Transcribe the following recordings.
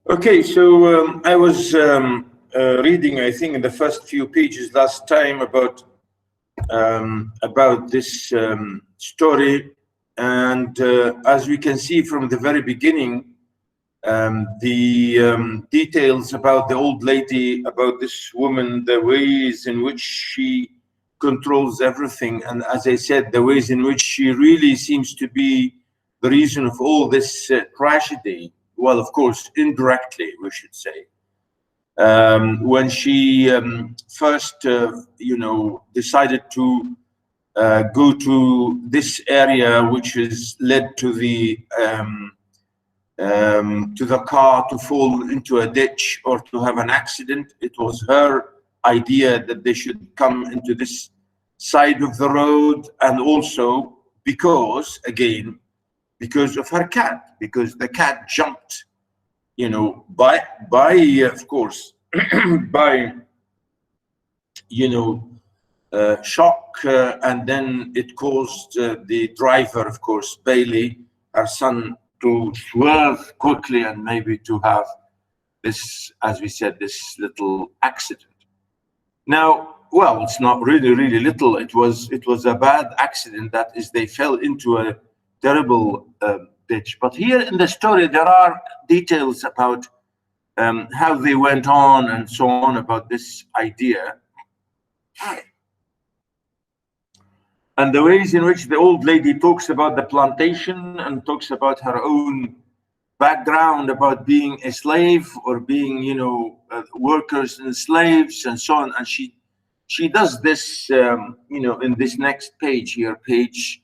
Okay, so I was reading, I think, in the first few pages last time about this story, and as we can see from the very beginning, the details about the old lady, about this woman, the ways in which she controls everything, and as I said, the ways in which she really seems to be the reason of all this tragedy. Well, of course, indirectly, we should say. When she first, decided to go to this area, which is led to the car to fall into a ditch or to have an accident. It was her idea that they should come into this side of the road, and also because, again, because of her cat, because the cat jumped, by of course, by, shock, and then it caused the driver, of course, Bailey, her son, to swerve quickly and maybe to have this, as we said, this little accident. Now, well, it's not really little. It was a bad accident. That is, they fell into a terrible ditch. But here in the story, there are details about how they went on and so on about this idea. And the ways in which the old lady talks about the plantation and talks about her own background, about being a slave or being, workers and slaves and so on. And she does this, in this next page here, page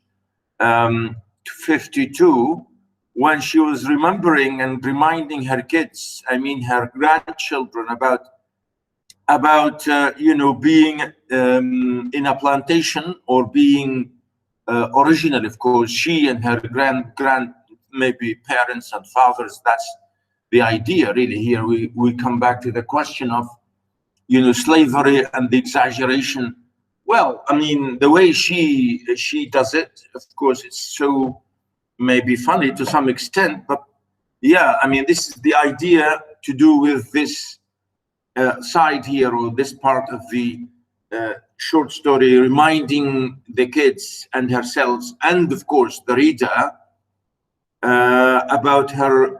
52, when she was remembering and reminding her kids, I mean her grandchildren, about being in a plantation, or being originally, of course, she and her grand maybe parents and fathers. That's the idea, really. Here we come back to the question of slavery and the exaggeration. Well, I mean, the way she does it, of course, it's so maybe funny to some extent, but yeah, I mean, this is the idea to do with this side here, or this part of the short story, reminding the kids and herself, and of course the reader, about her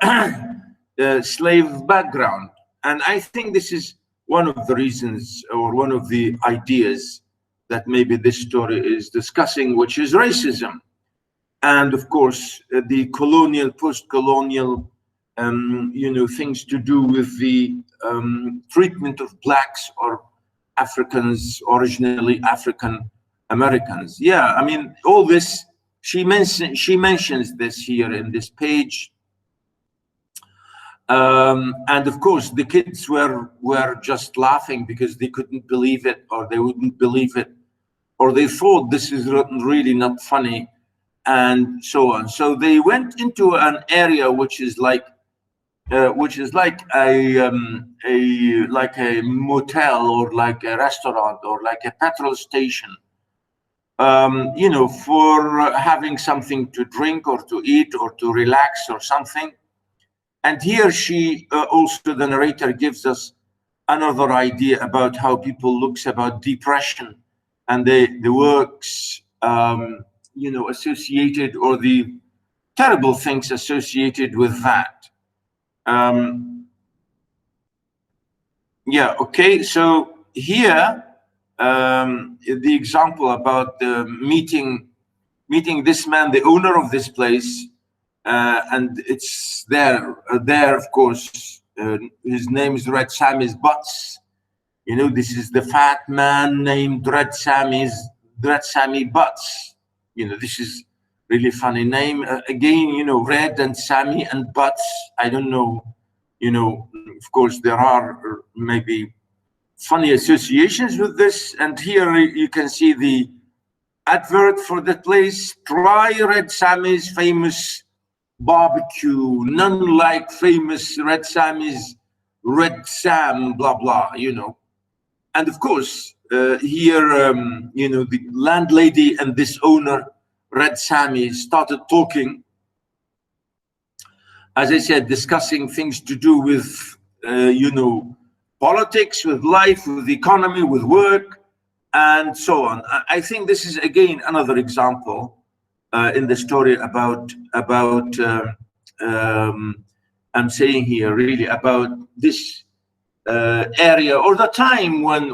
slave background. And I think this is one of the reasons, or one of the ideas, that maybe this story is discussing, which is racism. And of course, the colonial, post-colonial, things to do with the treatment of blacks or Africans, originally African Americans. Yeah, I mean, all this, she mentions this here in this page. And of course, the kids were just laughing because they couldn't believe it, or they wouldn't believe it, or they thought this is really not funny, and so on. So they went into an area which is like a motel, or like a restaurant, or like a petrol station, for having something to drink or to eat or to relax or something. And here she also, the narrator, gives us another idea about how people looks about depression and the works, associated, or the terrible things associated with that. Yeah, okay, so here, the example about meeting this man, the owner of this place, and it's there, of course, his name is Red Sammy's Butts. This is the fat man named Red Sammy Butts. This is really funny name. Again, Red and Sammy and Butts. I don't know, of course, there are maybe funny associations with this. And here you can see the advert for the place. Try Red Sammy's famous barbecue, none like famous Red Sammy's Red Sam, blah, blah, And of course, here, the landlady and this owner, Red Sammy, started talking. as I said, discussing things to do with, you know, politics, with life, with the economy, with work, and so on. I think this is again another example in the story about I'm saying here really about this area, or the time when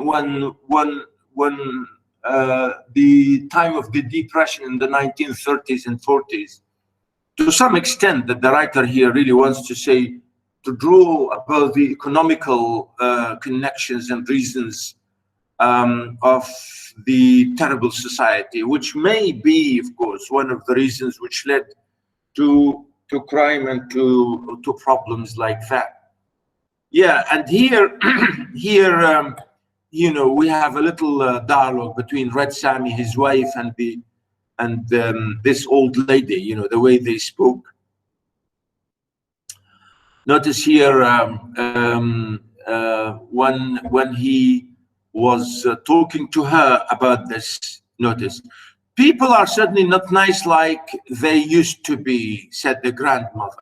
the time of the depression in the 1930s and 40s. To some extent, that the writer here really wants to say, to draw about the economical connections and reasons of the terrible society, which may be, of course, one of the reasons which led to crime and to problems like that. Yeah, and here, you know, we have a little dialogue between Red Sammy, his wife, and this old lady. You know, the way they spoke. Notice here when he was talking to her about this. Notice, people are certainly not nice like they used to be, said the grandmother.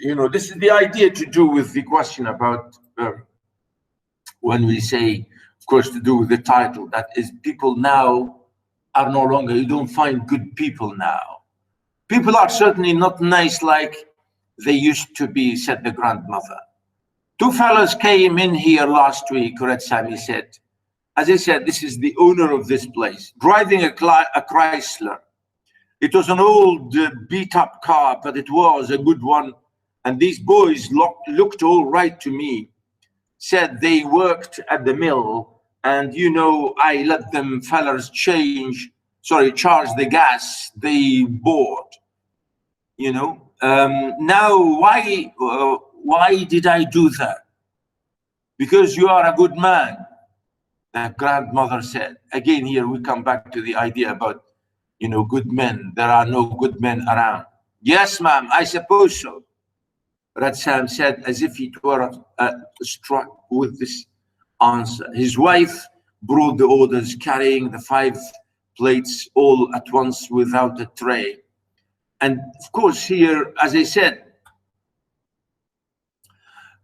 You know, this is the idea to do with the question about when we say, of course, to do with the title, that is, people now are no longer, you don't find good people now. People are certainly not nice like they used to be, said the grandmother. Two fellas came in here last week, Red Sammy said. As I said, this is the owner of this place, driving a Chrysler. It was an old beat-up car, but it was a good one. And these boys looked all right to me, said they worked at the mill, and, you know, I let them fellas charge the gas they bought, you know. Now, why did I do that? Because you are a good man, the grandmother said. Again, here we come back to the idea about, you know, good men. There are no good men around. Yes, ma'am, I suppose so, Red Sam said, as if he were struck with this answer. His wife brought the orders, carrying the 5 plates all at once without a tray. And of course, here, as I said,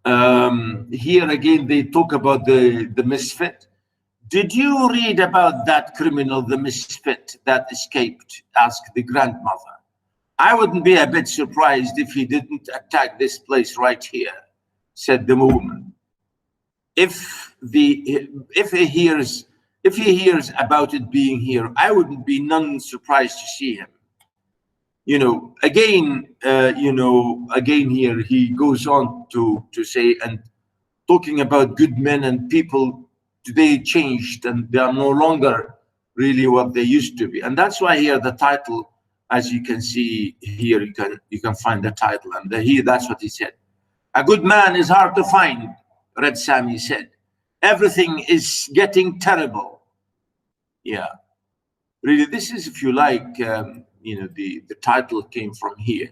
here again, they talk about the misfit. Did you read about that criminal, the misfit that escaped? Asked the grandmother. I wouldn't be a bit surprised if he didn't attack this place right here, said the woman. If he hears about it being here, I wouldn't be none surprised to see him. You know, again, again here he goes on to say, and talking about good men and people today changed, and they are no longer really what they used to be. And that's why here the title, as you can see here, you can find the title, and here that's what he said. A good man is hard to find, Red Sammy said. Everything is getting terrible. Yeah, really, this is, if you like, you know, the title came from here.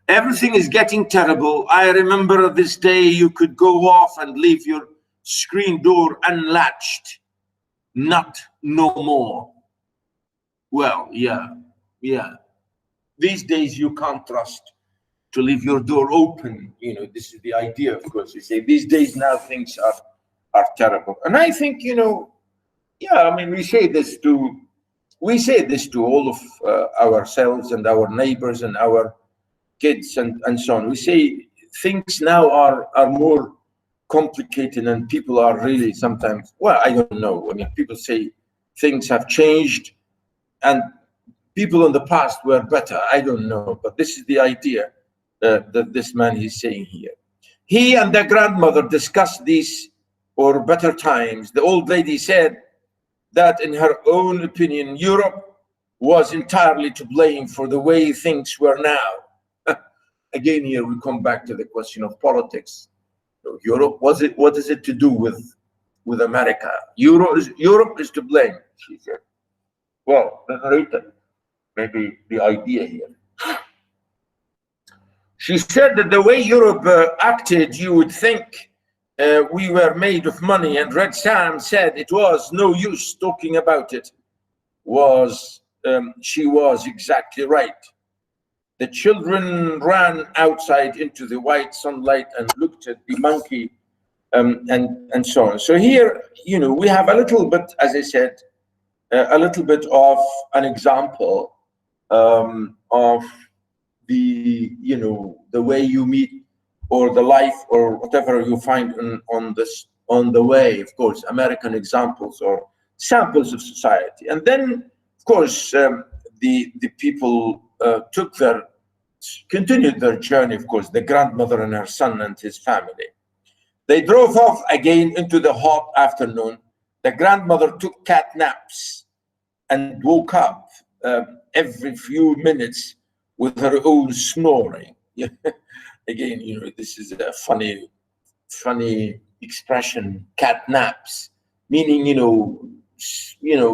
Everything is getting terrible. I remember this day you could go off and leave your screen door unlatched. Not no more. Well, yeah. These days you can't trust to leave your door open. You know, this is the idea, of course. You say these days now things are terrible. And I think, you know, yeah, I mean, we say this to all of ourselves and our neighbors and our kids and so on. We say things now are more complicated, and people are really sometimes, well, I don't know. I mean, people say things have changed and people in the past were better. I don't know, but this is the idea that this man is saying here. He and the grandmother discussed these or better times. The old lady said that in her own opinion, Europe was entirely to blame for the way things were now. Again, here we come back to the question of politics. So Europe, what is it to do with America? Europe is to blame, she said. Well, the narrator, maybe the idea here. She said that the way Europe acted, you would think we were made of money, and Red Sam said it was no use talking about it. She was exactly right. The children ran outside into the white sunlight and looked at the monkey, and so on. So here, we have a little bit, as I said, a little bit of an example of the, the way you meet, or the life, or whatever you find on the way. Of course, American examples or samples of society. And then, of course, the people continued their journey. Of course, the grandmother and her son and his family. They drove off again into the hot afternoon. The grandmother took cat naps and woke up every few minutes with her own snoring. Again, this is a funny expression, cat naps, meaning,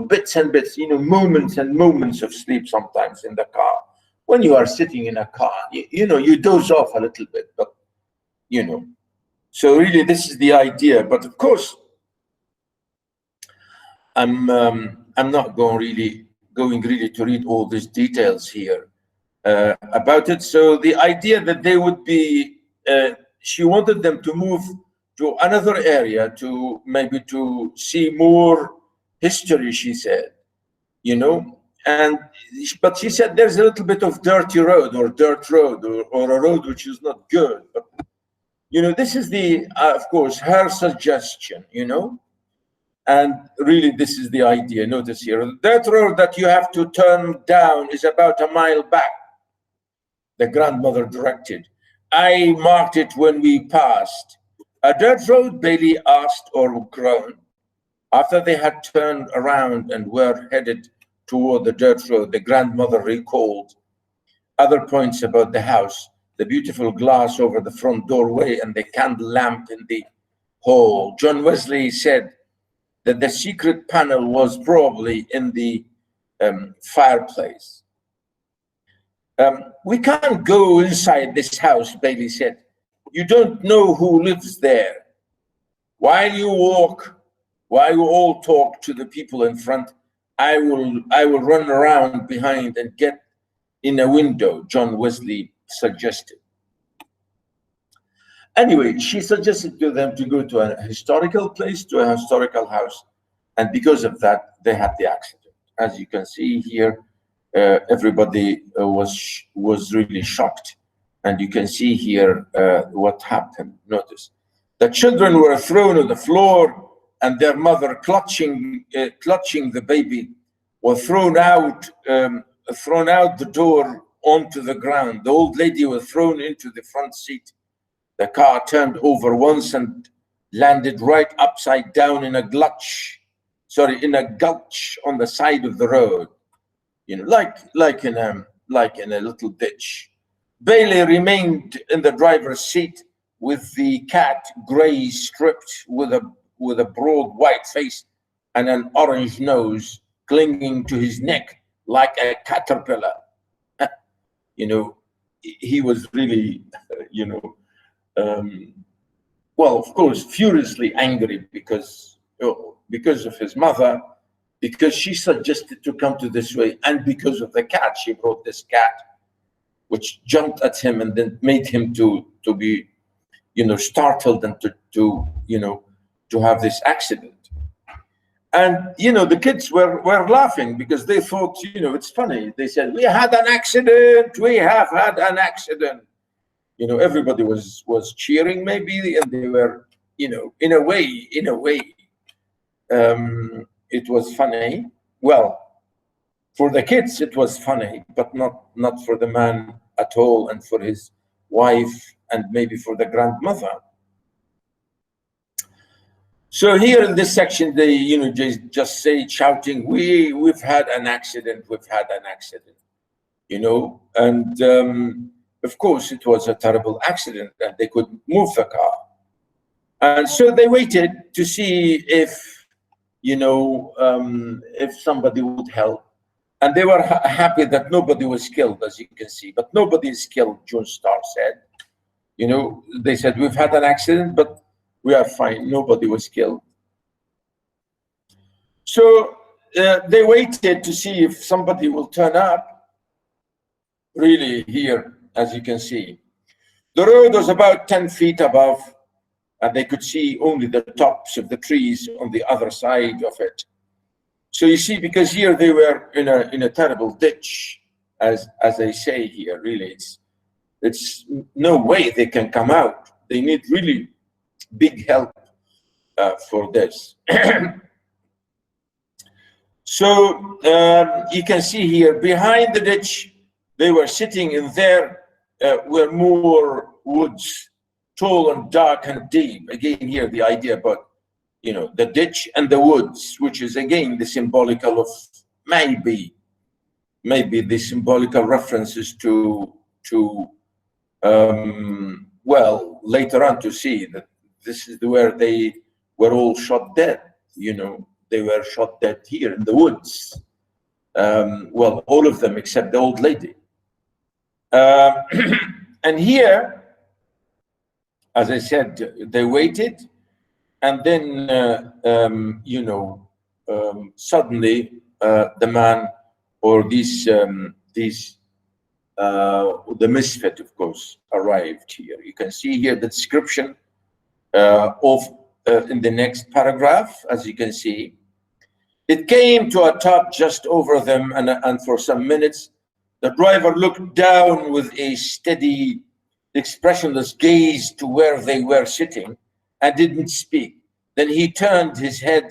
bits and bits, moments and moments of sleep sometimes in the car. When you are sitting in a car, you doze off a little bit, but, so really this is the idea. But of course, I'm not going really to read all these details here about it. So the idea that they would be, she wanted them to move to another area to maybe to see more history, she said, but she said there's a little bit of dirty road or dirt road or a road which is not good. But, this is the, of course, her suggestion, and really this is the idea. Notice here, that road that you have to turn down is about a mile back, the grandmother directed. I marked it when we passed. A dirt road, Bailey asked, or groaned. After they had turned around and were headed toward the dirt road, the grandmother recalled other points about the house, the beautiful glass over the front doorway and the candle lamp in the hall. John Wesley said that the secret panel was probably in the fireplace. We can't go inside this house, Bailey said. You don't know who lives there. While you all talk to the people in front, I will run around behind and get in a window, John Wesley suggested. Anyway, she suggested to them to go to a historical place, to a historical house, and because of that, they had the accident. As you can see here, everybody was really shocked, and you can see here what happened. Notice the children were thrown on the floor, and their mother, clutching the baby, was thrown out the door onto the ground. The old lady was thrown into the front seat. The car turned over once and landed right upside down in a gulch on the side of the road, like in a little ditch. Bailey remained in the driver's seat with the cat, gray striped, with a broad white face and an orange nose, clinging to his neck like a caterpillar. He was really, well, of course, furiously angry because of his mother, because she suggested to come to this way, and because of the cat. She brought this cat, which jumped at him and then made him to be, startled and to have this accident. And the kids were laughing because they thought, it's funny. They said, we had an accident, we have had an accident. Everybody was cheering maybe, and they were, in a way, it was funny. Well, for the kids it was funny, but not for the man at all, and for his wife, and maybe for the grandmother. So here in this section, they just say, shouting, we've had an accident, we've had an accident, and of course it was a terrible accident and they couldn't move the car. And so they waited to see if somebody would help. And they were happy that nobody was killed, as you can see, but nobody is killed, June Starr said. They said, we've had an accident, but we are fine, nobody was killed. So they waited to see if somebody will turn up. really here, as you can see. The road was about 10 feet above, and they could see only the tops of the trees on the other side of it. So you see, because here they were in a terrible ditch, as they say here. Really, it's no way they can come out. They need really big help for this. So you can see here behind the ditch, they were sitting in there were more woods, tall and dark and deep. Again, here the idea about, you know, the ditch and the woods, which is again the symbolical of maybe the symbolical references to well, later on to see that this is where they were all shot dead. You know, they were shot dead here in the woods. Well, all of them except the old lady. And here, as I said, they waited, and then you know, suddenly the man, or the misfit, of course, arrived here. You can see here the description of in the next paragraph, as you can see. It came to a top just over them, and for some minutes, the driver looked down with a steady, expressionless gaze to where they were sitting and didn't speak. Then he turned his head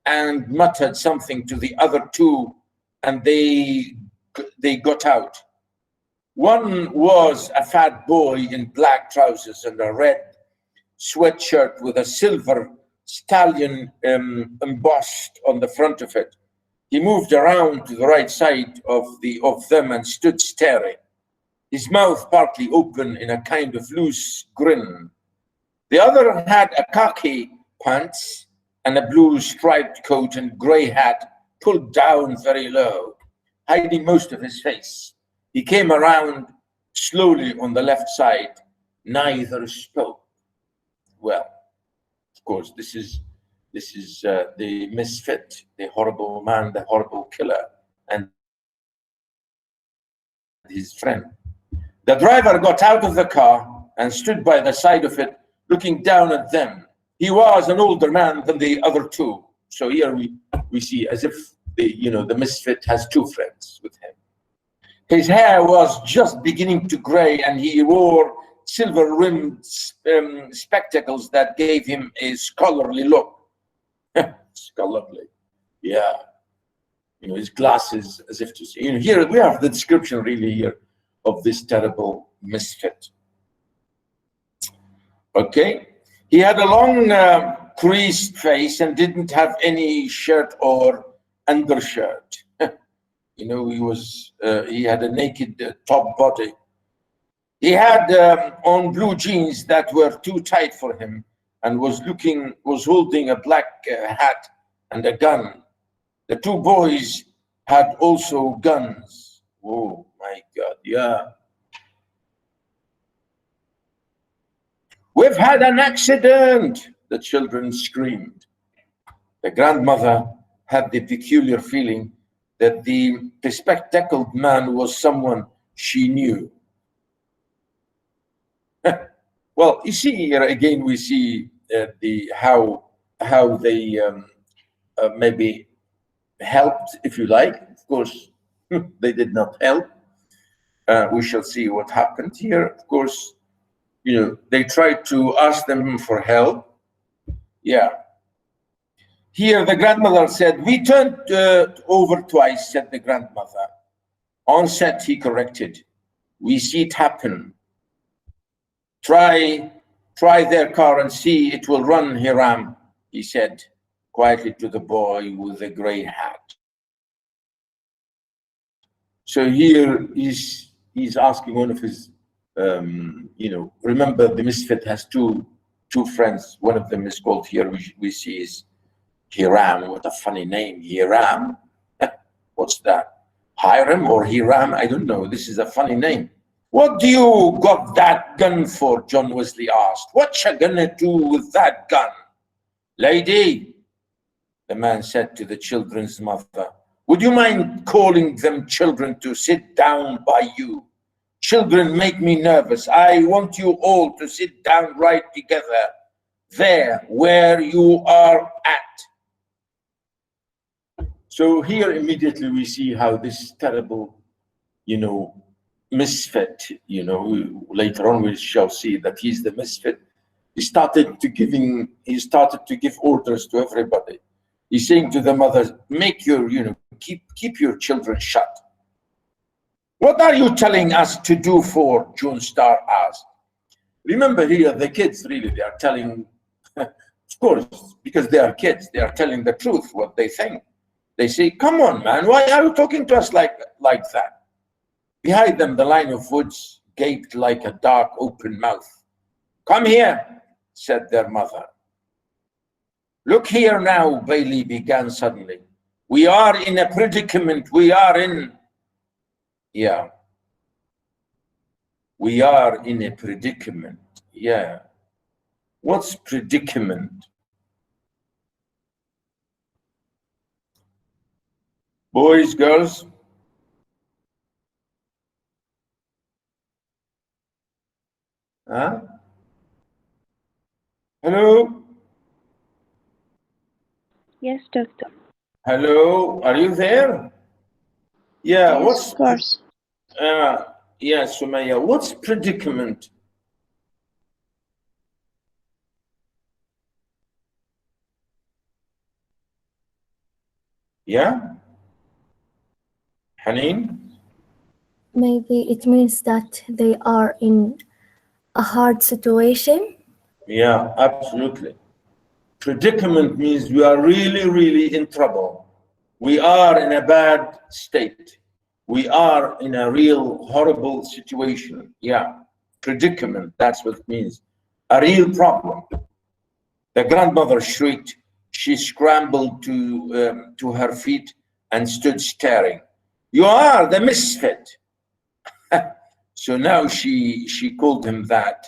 and muttered something to the other two, and they got out. One was a fat boy in black trousers and a red sweatshirt with a silver stallion embossed on the front of it. He moved around to the right side of them and stood staring, his mouth partly open in a kind of loose grin. The other had a khaki pants and a blue striped coat and grey hat pulled down very low, hiding most of his face. He came around slowly on the left side. Neither spoke. Well, of course, this is the misfit, the horrible man, the horrible killer, and his friend. The driver got out of the car and stood by the side of it, looking down at them. He was an older man than the other two. So here we see as if the misfit has two friends with him. His hair was just beginning to gray, and he wore silver-rimmed spectacles that gave him a scholarly look. Scholarly, yeah. His glasses, as if to say. Here we have the description really here of this terrible misfit. Okay, he had a long creased face and didn't have any shirt or undershirt. He had a naked top body. He had on blue jeans that were too tight for him, and was holding a black hat and a gun. The two boys had also guns. Oh my God, yeah. "We've had an accident," the children screamed. The grandmother had the peculiar feeling that the bespectacled man was someone she knew. Well, you see here again, we see how they maybe helped, if you like. Of course, they did not help. We shall see what happened here. Of course, they tried to ask them for help. Yeah. Here, the grandmother said, "We turned over twice," said the grandmother. On set, he corrected, "We see it happen. Try their car and see it will run, Hiram," he said quietly to the boy with the gray hat. So here he's asking one of his, remember the misfit has two friends. One of them is called here, we see is Hiram. What a funny name, Hiram. What's that? Hiram or Hiram? I don't know. This is a funny name. "What do you got that gun for?" John Wesley asked. "What you gonna do with that gun?" "Lady," the man said to the children's mother, "would you mind calling them children to sit down by you? Children make me nervous. I want you all to sit down right together there where you are at. So here immediately we see how this terrible, misfit, later on we shall see that he's the misfit. He started to give orders to everybody. He's saying to the mothers, make your, keep your children shut. What are you telling us to do for? June Star asked. Remember here, the kids really, they are telling, of course, because they are kids, they are telling the truth, what they think. They say, come on, man, why are you talking to us like that? Behind them, the line of woods gaped like a dark, open mouth. Come here, said their mother. Look here now, Bailey began suddenly. We are in a predicament. We are in a predicament. Yeah. What's predicament? Boys, girls? Huh? Hello? Yes, doctor. Hello, are you there? Yeah, Yes, of course. Yeah, Sumaya, what's predicament? Yeah? Haneen? Maybe it means that they are in a hard situation. Yeah, absolutely. Predicament means we are really, really in trouble. We are in a bad state. We are in a real horrible situation. Yeah, predicament, that's what it means. A real problem. The grandmother shrieked. She scrambled to her feet and stood staring. You are the misfit. So now she called him that,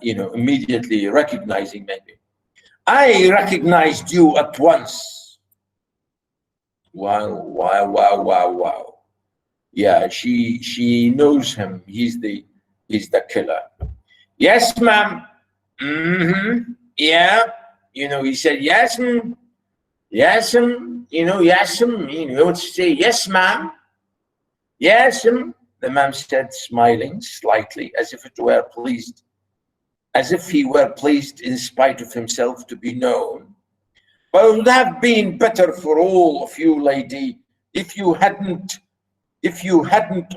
immediately recognizing maybe. I recognized you at once. Wow. Yeah, she knows him. He's the killer. Yes, ma'am. Mm-hmm. Yeah. He said, yes, ma'am. Yes, ma'am. Yes, ma'am. You would say, yes, ma'am. Yes, ma'am. The man said, smiling slightly, as if he were pleased in spite of himself to be known. But it would have been better for all of you, lady, if you hadn't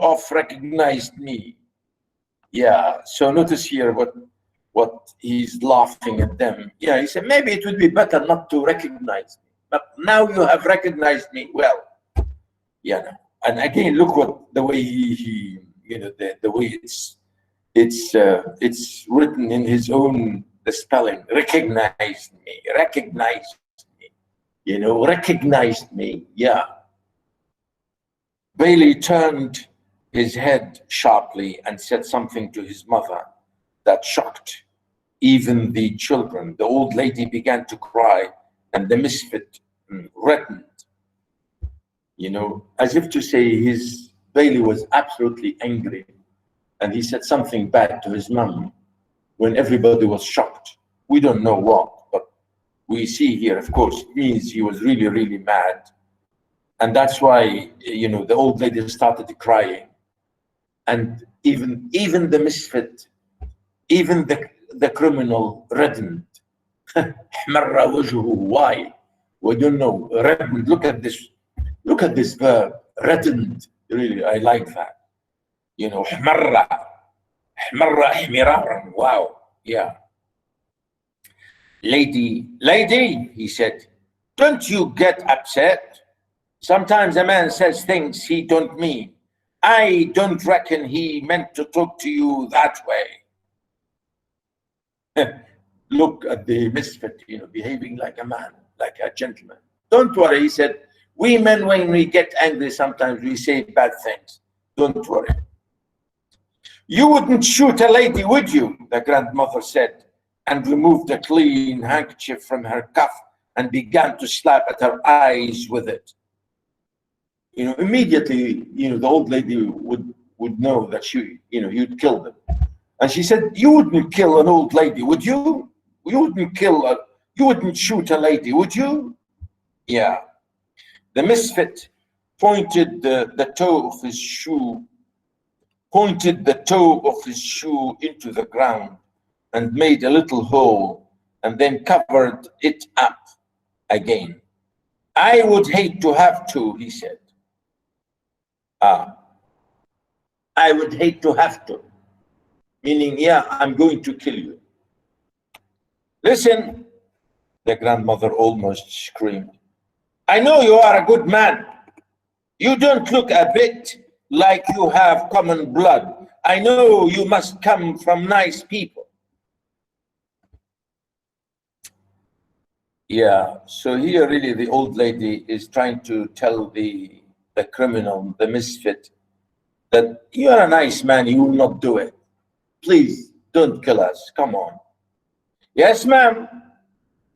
of recognized me. Yeah, so notice here what he's laughing at them. Yeah, he said, maybe it would be better not to recognize me. But now you have recognized me well. Yeah, and again, look what the way he the way it's written in his own spelling. Recognized me. Recognized me. Yeah. Bailey turned his head sharply and said something to his mother that shocked even the children. The old lady began to cry, and the misfit reddened. As if to say Bailey was absolutely angry, and he said something bad to his mom when everybody was shocked. We don't know what, but we see here, of course, it means he was really, really mad. And that's why, the old lady started crying. And even the misfit, even the criminal reddened. Why? We don't know. Reddened. Look at this verb. Reddened. Really, I like that. حمرة احمرارا. Wow. Yeah. Lady, he said, don't you get upset? Sometimes a man says things he don't mean. I don't reckon he meant to talk to you that way. Look at the misfit, behaving like a man, like a gentleman. Don't worry, he said. We men, when we get angry, sometimes we say bad things. Don't worry. You wouldn't shoot a lady, would you? The grandmother said, and removed a clean handkerchief from her cuff and began to slap at her eyes with it. Immediately, the old lady would would know that you'd kill them. And she said, you wouldn't kill an old lady, would you? You wouldn't shoot a lady, would you? Yeah. The misfit pointed the toe of his shoe into the ground and made a little hole and then covered it up again. I would hate to have to, he said. I would hate to have to. Meaning, yeah, I'm going to kill you. Listen, the grandmother almost screamed. I know you are a good man. You don't look a bit like you have common blood. I know you must come from nice people. Yeah, so here really the old lady is trying to tell the criminal, the misfit, that you are a nice man, you will not do it. Please, don't kill us, come on. Yes, ma'am.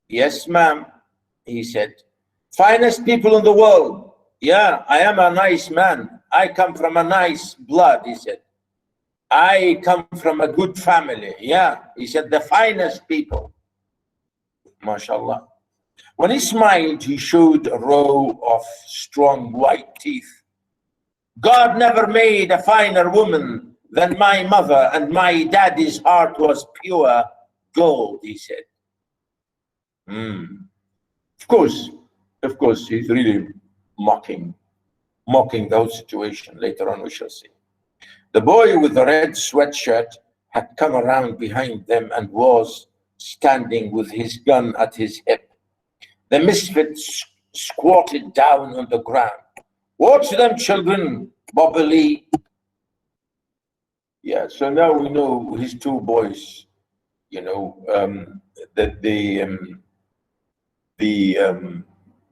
Yes, ma'am, he said. Finest people in the world. Yeah, I am a nice man. I come from a nice blood, he said. I come from a good family. Yeah, he said, the finest people. MashaAllah. When he smiled, he showed a row of strong white teeth. God never made a finer woman than my mother, and my daddy's heart was pure gold, he said. Of course, he's really mocking the whole situation. Later on, we shall see. The boy with the red sweatshirt had come around behind them and was standing with his gun at his hip. The misfit squatted down on the ground. Watch them, children, Bobby Lee. Yeah, so now we know his two boys, that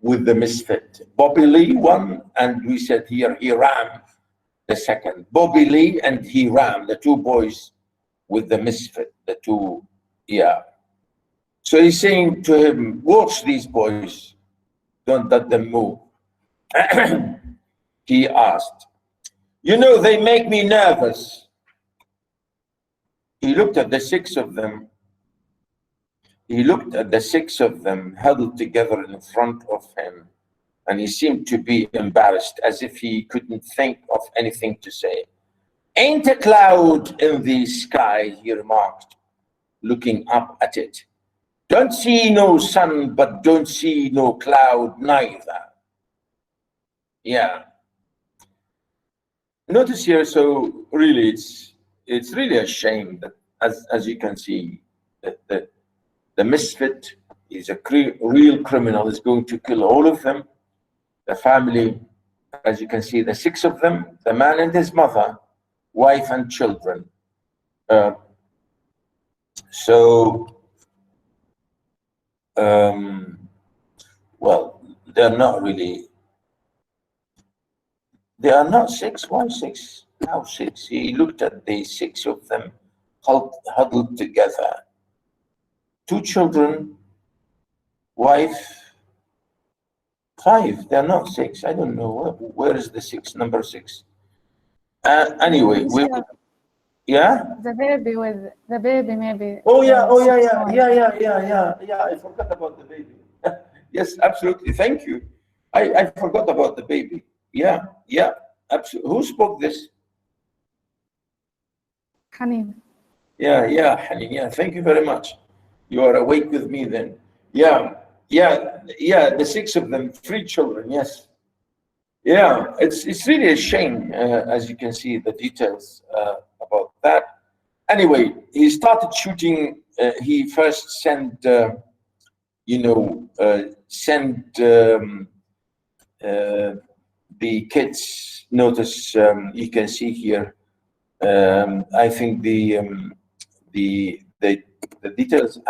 with the misfit. Bobby Lee, one, and we said here, Hiram, the second. Bobby Lee and Hiram, the two boys with the misfit, the two, yeah. So he's saying to him, watch these boys, don't let them move. He asked, they make me nervous. He looked at the six of them. Huddled together in front of him, and he seemed to be embarrassed, as if he couldn't think of anything to say. Ain't a cloud in the sky, he remarked, looking up at it. Don't see no sun, but don't see no cloud neither. Yeah. Notice here, so really it's really a shame that as you can see, that the misfit is a real criminal, is going to kill all of them. The family, as you can see, the six of them, the man and his mother, wife and children. Well, they're not six. Why six? How six? He looked at the six of them huddled together. Two children, wife, five. They're not six. I don't know. Where is the six? Number six. Anyway, yeah. The baby maybe. Oh yeah. I forgot about the baby. Yes, absolutely. Thank you. I forgot about the baby. Yeah. Absolutely. Who spoke this? Hanin. Yeah, Hanin. Yeah, thank you very much. You are awake with me then. Yeah. The six of them, 3 children. Yes. Yeah, it's really a shame, as you can see the details about that. Anyway, he started shooting. He first sent, the kids. Notice you can see here. I think the details.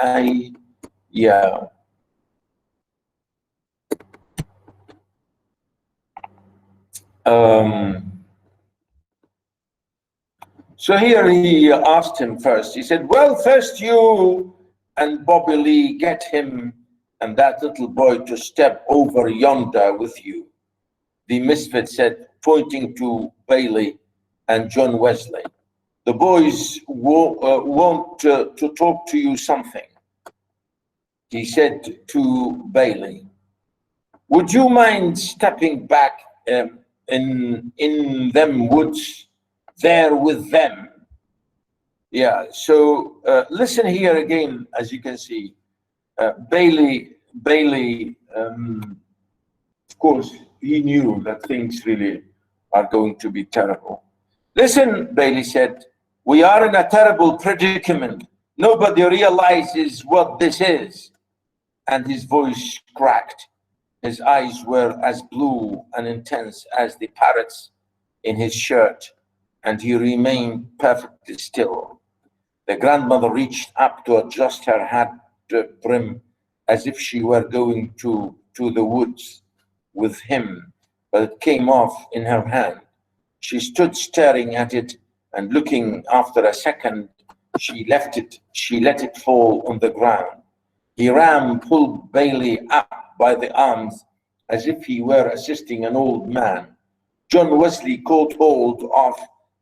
So here he asked him first. He said, well, first you and Bobby Lee get him and that little boy to step over yonder with you. The misfit said, pointing to Bailey, and John Wesley. The boys want to talk to you something. He said to Bailey, would you mind stepping back in them woods there with them? Yeah, so listen here again, as you can see. Bailey, of course, he knew that things really are going to be terrible. Listen, Bailey said, we are in a terrible predicament. Nobody realizes what this is. And his voice cracked. His eyes were as blue and intense as the parrots in his shirt, and he remained perfectly still. The grandmother reached up to adjust her hat brim as if she were going to the woods with him, but it came off in her hand. She stood staring at it, and looking after a second, she let it fall on the ground. Hiram pulled Bailey up by the arms as if he were assisting an old man. John Wesley caught hold of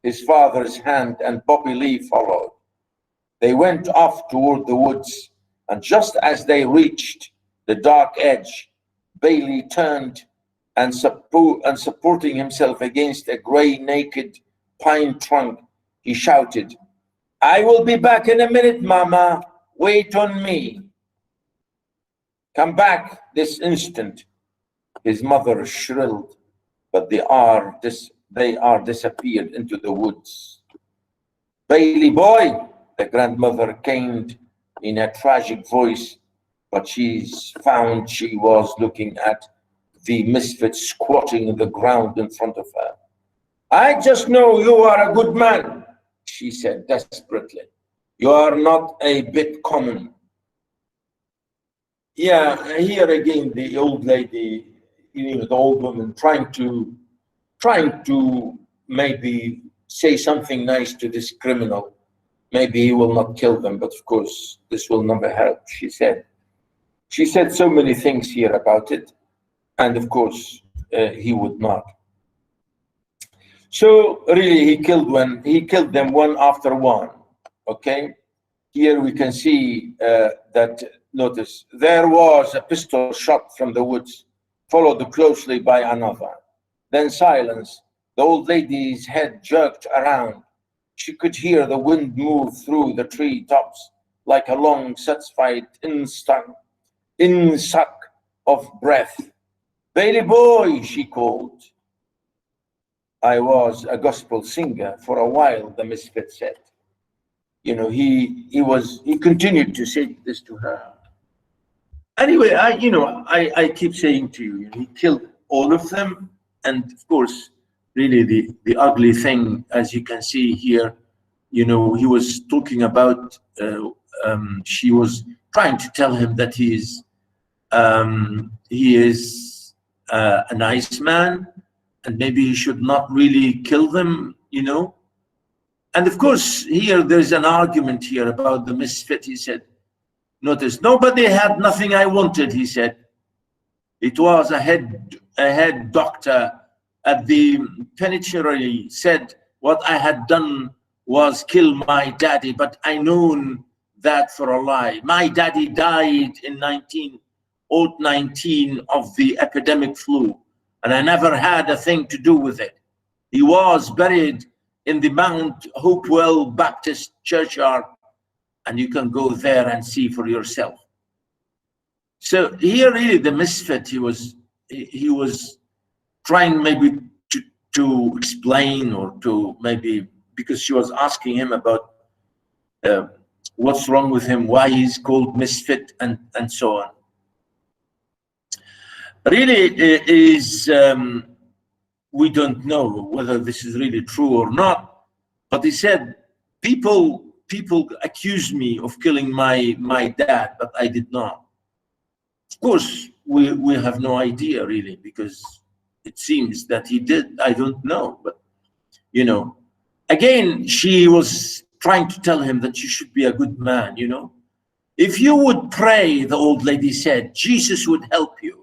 his father's hand, and Bobby Lee followed. They went off toward the woods, and just as they reached the dark edge, Bailey turned and supporting himself against a gray, naked pine trunk, he shouted, I will be back in a minute, Mama. Wait on me. Come back this instant, his mother shrilled, but they are disappeared into the woods. Bailey boy, the grandmother caned in a tragic voice, but she found she was looking at the misfit squatting on the ground in front of her. I just know you are a good man, she said desperately. You are not a bit common. Yeah, here again, the old lady, the old woman trying to maybe say something nice to this criminal. Maybe he will not kill them, but of course, this will never help, she said. She said so many things here about it, and of course, he would not. So really, he killed them one after one, okay? Here we can see that, notice, there was a pistol shot from the woods, followed closely by another. Then silence. The old lady's head jerked around. She could hear the wind move through the tree tops like a long, satisfied insuck of breath. Bailey boy, she called. I was a gospel singer for a while, the misfit said. You know, he continued to say this to her. Anyway, I keep saying to you, he killed all of them. And of course, really the ugly thing, as you can see here, he was talking about, she was trying to tell him that he is a nice man, and maybe he should not really kill them, And of course, here there's an argument here about the misfit. He said, notice, nobody had nothing I wanted, he said. It was a head doctor at the penitentiary said what I had done was kill my daddy, but I known that for a lie. My daddy died in 1919 of the epidemic flu, and I never had a thing to do with it. He was buried in the Mount Hopewell Baptist Churchyard, and you can go there and see for yourself. So here really the misfit, he was trying maybe to explain, or to maybe, because she was asking him about what's wrong with him, why he's called misfit, and so on. Really is, we don't know whether this is really true or not, but he said, people accuse me of killing my dad, but I did not. Of course, we have no idea really, because it seems that he did. I don't know, but again, she was trying to tell him that you should be a good man. If you would pray, the old lady said, Jesus would help you.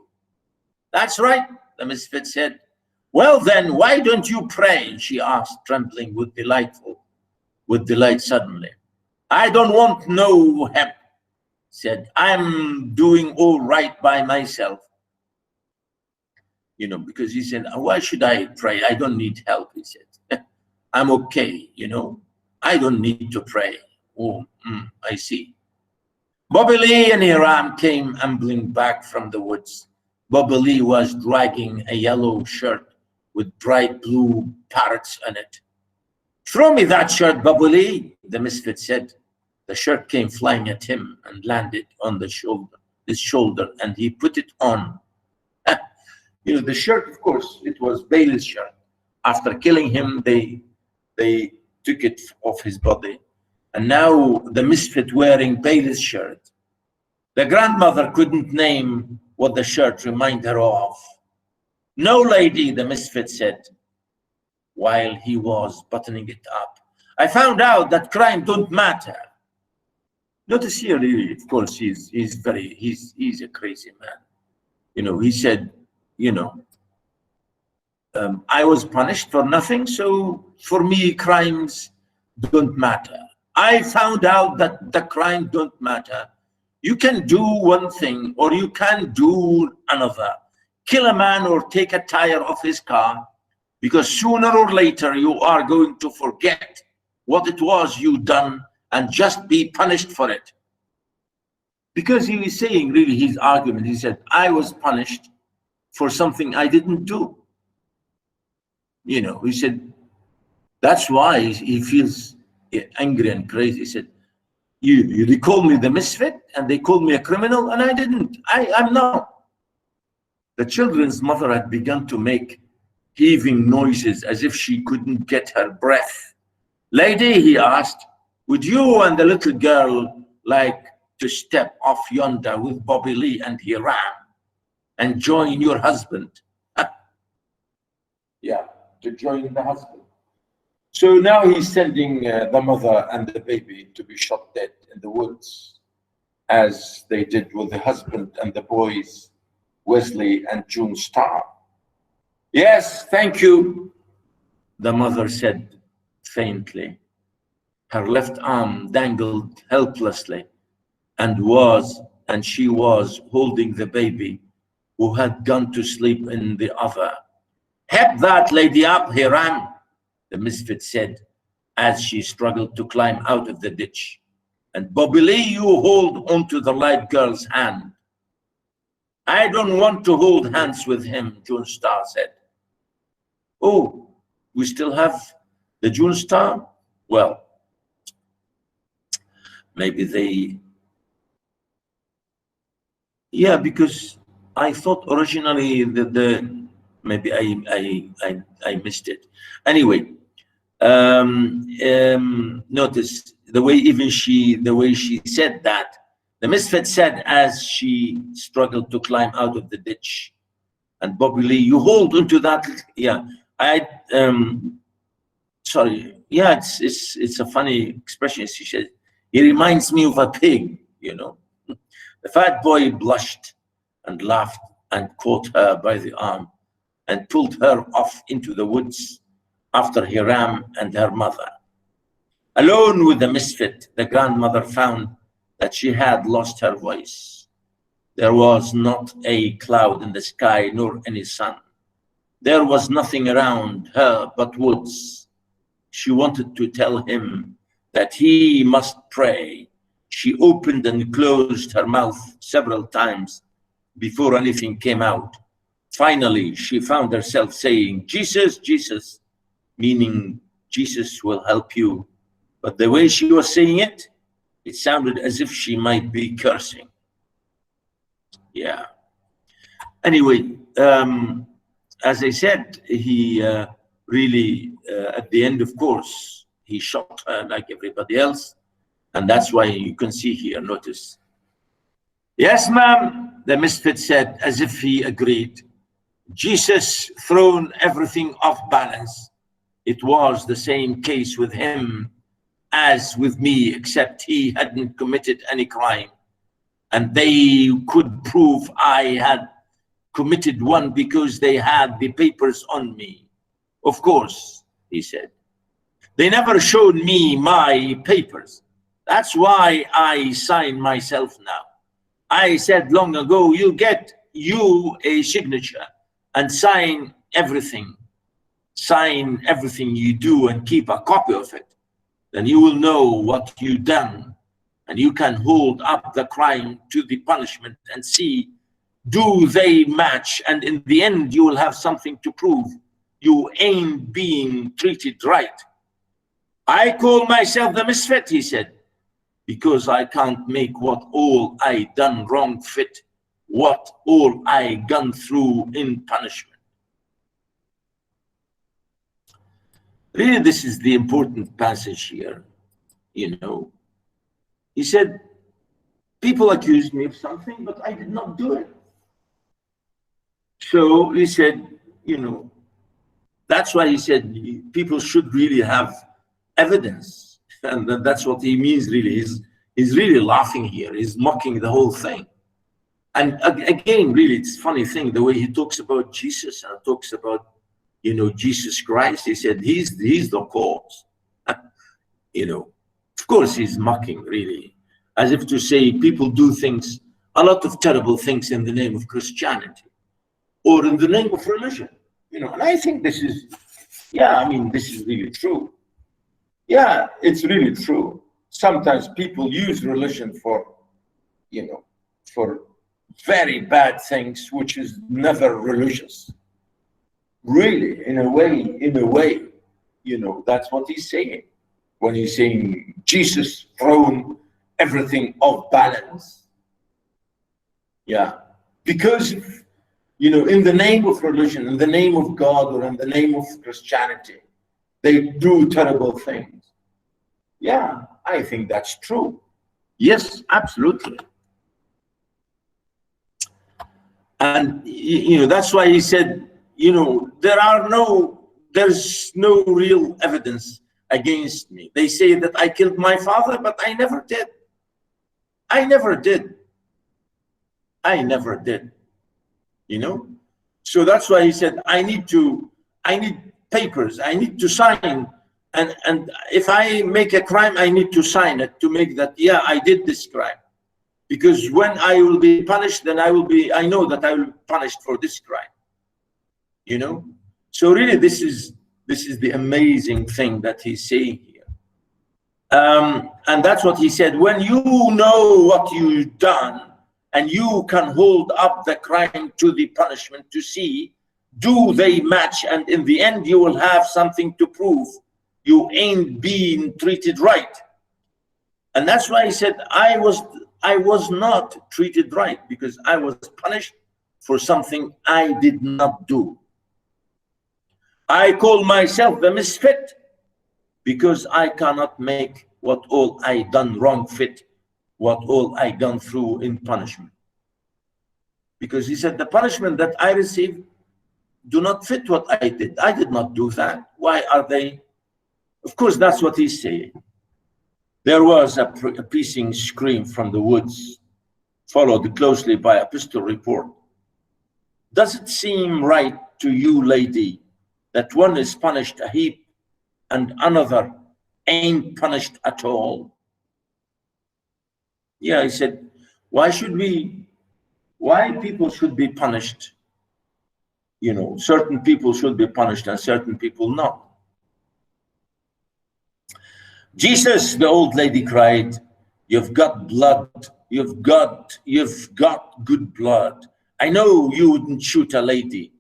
That's right, the misfit said. Well then, why don't you pray? She asked, trembling with delight suddenly. I don't want no help, said. I'm doing all right by myself. You know, because he said, why should I pray? I don't need help, he said. I'm okay, you know. I don't need to pray. Oh, I see. Bobby Lee and Hiram came ambling back from the woods. Bobby Lee was dragging a yellow shirt with bright blue parrots on it. Throw me that shirt, Bobby Lee, the misfit said. The shirt came flying at him and landed on his shoulder, and he put it on. You know, the shirt, of course, it was Bailey's shirt. After killing him, they took it off his body. And now the misfit wearing Bailey's shirt. The grandmother couldn't name what the shirt reminded her of. No, lady, the misfit said, while he was buttoning it up. I found out that crime don't matter. Notice here, really, of course, he's a crazy man. You know, he said, you know, I was punished for nothing, so for me, crimes don't matter. I found out that the crime don't matter. You can do one thing or you can do another. Kill a man or take a tire off his car, because sooner or later you are going to forget what it was you done and just be punished for it. Because he was saying, really, his argument, he said, I was punished for something I didn't do. You know, he said, that's why he feels angry and crazy. He said, they called me the misfit and they called me a criminal, and I didn't. I'm not. The children's mother had begun to make heaving noises as if she couldn't get her breath. Lady, he asked, would you and the little girl like to step off yonder with Bobby Lee and Hiram and join your husband? Yeah, to join the husband. So now he's sending the mother and the baby to be shot dead in the woods, as they did with the husband and the boys, Wesley and June Starr. Yes, thank you, the mother said faintly. Her left arm dangled helplessly, and she was holding the baby, who had gone to sleep in the other. Help that lady up, Hiram, the misfit said, as she struggled to climb out of the ditch. And Bobby Lee, you hold onto the light girl's hand. I don't want to hold hands with him, June Starr said. Oh, we still have the June Starr? Well, maybe they... Yeah, because I thought originally that maybe I missed it. Anyway, notice the way she said that. The misfit said as she struggled to climb out of the ditch. And Bobby Lee, you hold onto that. Yeah, sorry. Yeah, it's a funny expression. She said, he reminds me of a pig, you know. The fat boy blushed and laughed and caught her by the arm and pulled her off into the woods after Hiram and her mother. Alone with the misfit, the grandmother found that she had lost her voice. There was not a cloud in the sky nor any sun. There was nothing around her but woods. She wanted to tell him that he must pray. She opened and closed her mouth several times before anything came out. Finally, she found herself saying, Jesus, Jesus, meaning Jesus will help you. But the way she was saying it, it sounded as if she might be cursing. Yeah. Anyway, as I said, he really, at the end, of course, he shot her like everybody else. And that's why you can see here, notice. Yes, ma'am, the misfit said, as if he agreed. Jesus thrown everything off balance. It was the same case with him as with me, except he hadn't committed any crime. And they could prove I had committed one because they had the papers on me. Of course, he said. They never showed me my papers. That's why I sign myself now. I said long ago, you get a signature and sign everything. Sign everything you do and keep a copy of it. Then you will know what you've done, and you can hold up the crime to the punishment and see, do they match? And in the end, you will have something to prove. You ain't being treated right. I call myself the misfit, he said, because I can't make what all I done wrong fit, what all I gone through in punishment. Really, this is the important passage here, you know. He said, people accused me of something, but I did not do it. So he said, you know, that's why he said people should really have evidence. And that's what he means really. He's really laughing here. He's mocking the whole thing. And again, really, it's a funny thing, the way he talks about Jesus and talks about, you know, Jesus Christ. He said, he's the cause. You know, of course, he's mocking, really, as if to say people do things, a lot of terrible things in the name of Christianity or in the name of religion, you know. And I think this is, yeah, I mean, this is really true. Yeah, it's really true. Sometimes people use religion for, you know, for very bad things, which is never religious. Really, in a way, you know, that's what he's saying. When he's saying Jesus thrown everything off balance. Yeah, because, you know, in the name of religion, in the name of God, or in the name of Christianity, they do terrible things. Yeah, I think that's true. Yes, absolutely. And, you know, that's why he said, you know, there's no real evidence against me. They say that I killed my father, but I never did. I never did. I never did. You know? So that's why he said, I need papers, I need to sign. And if I make a crime, I need to sign it to make that, yeah, I did this crime. Because when I will be punished, then I know that I will be punished for this crime. You know? So really, this is the amazing thing that he's saying here. And that's what he said, when you know what you've done, and you can hold up the crime to the punishment to see, do they match? And in the end, you will have something to prove. You ain't being treated right. And that's why he said, I was not treated right, because I was punished for something I did not do. I call myself the misfit, because I cannot make what all I done wrong fit, what all I gone through in punishment. Because he said, the punishment that I received do not fit what I did. I did not do that. Why are they? Of course, that's what he's saying. There was a piercing scream from the woods, followed closely by a pistol report. Does it seem right to you, lady, that one is punished a heap and another ain't punished at all? Yeah, he said, why people should be punished? You know, certain people should be punished and certain people not. Jesus, the old lady cried, you've got blood, you've got good blood. I know you wouldn't shoot a lady.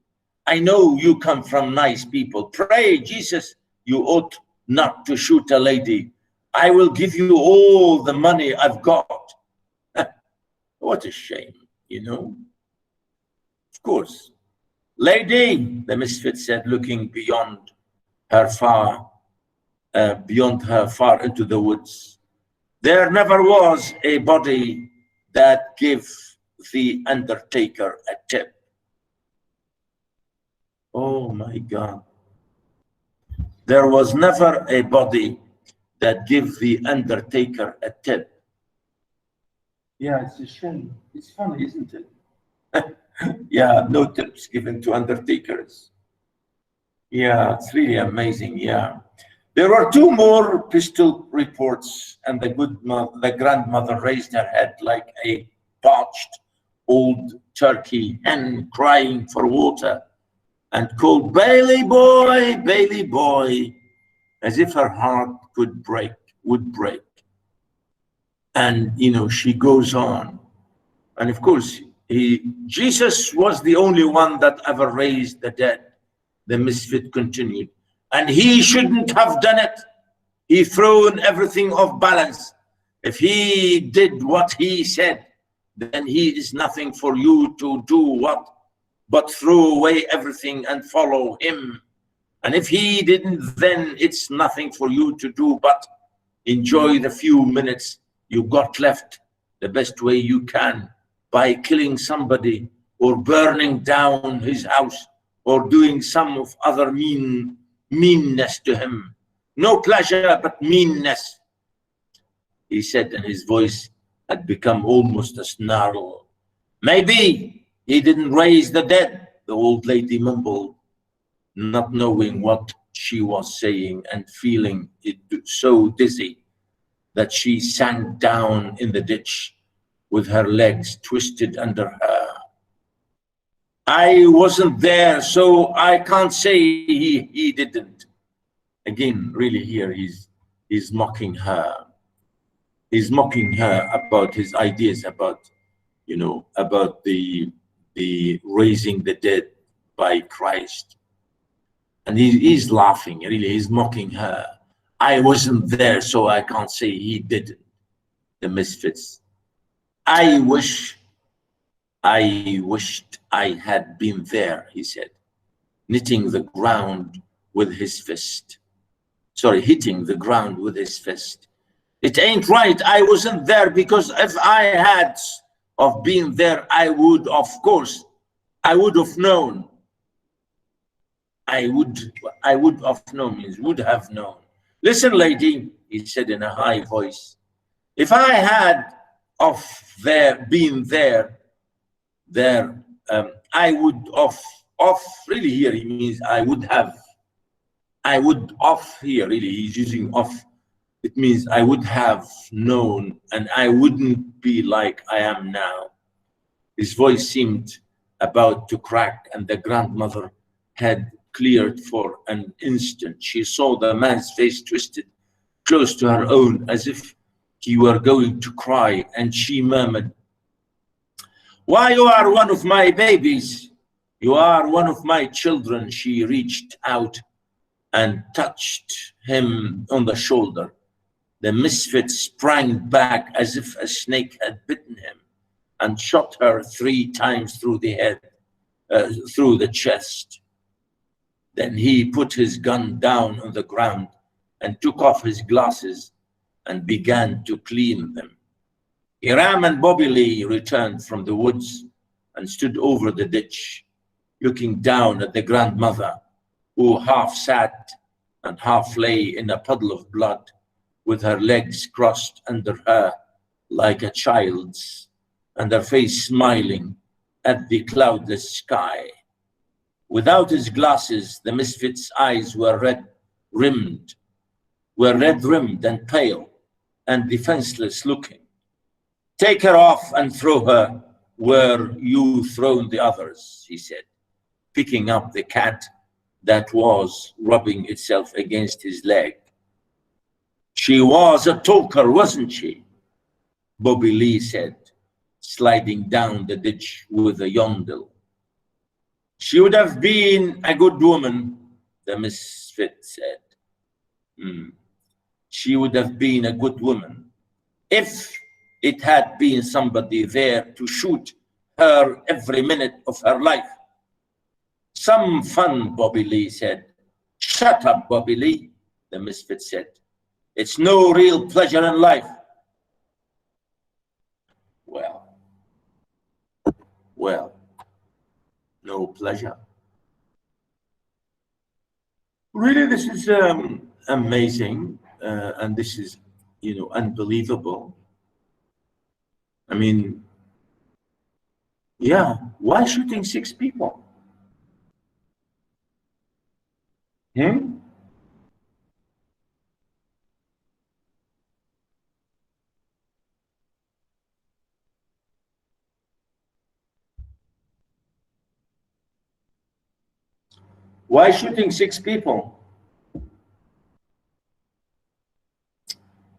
I know you come from nice people. Pray, Jesus, you ought not to shoot a lady. I will give you all the money I've got. What a shame, you know? Of course. Lady, the misfit said, looking beyond her far into the woods. There never was a body that gave the undertaker a tip. Oh my God. There was never a body that gave the undertaker a tip. Yeah, it's a shame. It's funny, isn't it? Yeah, no tips given to undertakers. Yeah, it's really amazing. Yeah. There were two more pistol reports, and the grandmother raised her head like a parched old turkey hen crying for water and called, Bailey boy, as if her heart would break. And, she goes on. And of course, Jesus was the only one that ever raised the dead, the misfit continued. And he shouldn't have done it. He thrown everything off balance. If he did what he said, then he is nothing for you to do what? But throw away everything and follow him. And if he didn't, then it's nothing for you to do but enjoy the few minutes you got left the best way you can, by killing somebody or burning down his house or doing some of other meanness to him. No pleasure, but meanness, he said, and his voice had become almost a snarl. Maybe he didn't raise the dead, the old lady mumbled, not knowing what she was saying and feeling it so dizzy that she sank down in the ditch with her legs twisted under her. I wasn't there, so I can't say he didn't. Again, really here he's mocking her. He's mocking her about his ideas about, about the raising the dead by Christ. And he's laughing, really, he's mocking her. I wasn't there, so I can't say he didn't. The misfits. I wished I had been there, he said, hitting the ground with his fist. It ain't right, I wasn't there, because if I had of been there, I would have known. I would have known means would have known. Listen, lady, he said in a high voice, if I had been there, I would really here he means I would have here really he's using off. It means I would have known, and I wouldn't be like I am now. His voice seemed about to crack, and the grandmother had cleared for an instant. She saw the man's face twisted close to her own as if he were going to cry, and she murmured, why, you are one of my babies. You are one of my children. She reached out and touched him on the shoulder. The misfit sprang back as if a snake had bitten him and shot her 3 times through the head, through the chest. Then he put his gun down on the ground and took off his glasses and began to clean them. Hiram and Bobby Lee returned from the woods and stood over the ditch, looking down at the grandmother, who half sat and half lay in a puddle of blood, with her legs crossed under her like a child's, and her face smiling at the cloudless sky. Without his glasses, the misfit's eyes were red-rimmed and pale and defenseless looking. Take her off and throw her where you thrown the others, he said, picking up the cat that was rubbing itself against his leg. She was a talker, wasn't she? Bobby Lee said, sliding down the ditch with a yondel. She would have been a good woman, the misfit said. She would have been a good woman if it had been somebody there to shoot her every minute of her life. Some fun, Bobby Lee said. Shut up, Bobby Lee, the misfit said. It's no real pleasure in life. Well, no pleasure. Really, this is amazing, and this is, unbelievable. I mean, Yeah, why shooting 6 people? Hmm? Why shooting 6 people?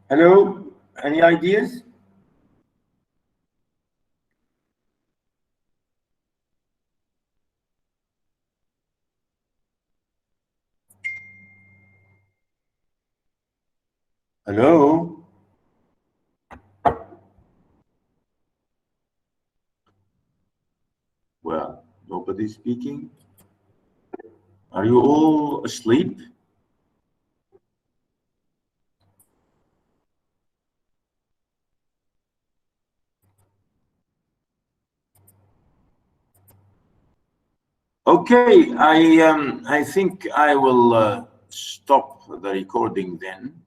Hello? Any ideas? Hello? Well, nobody's speaking. Are you all asleep? Okay, I think I will stop the recording then.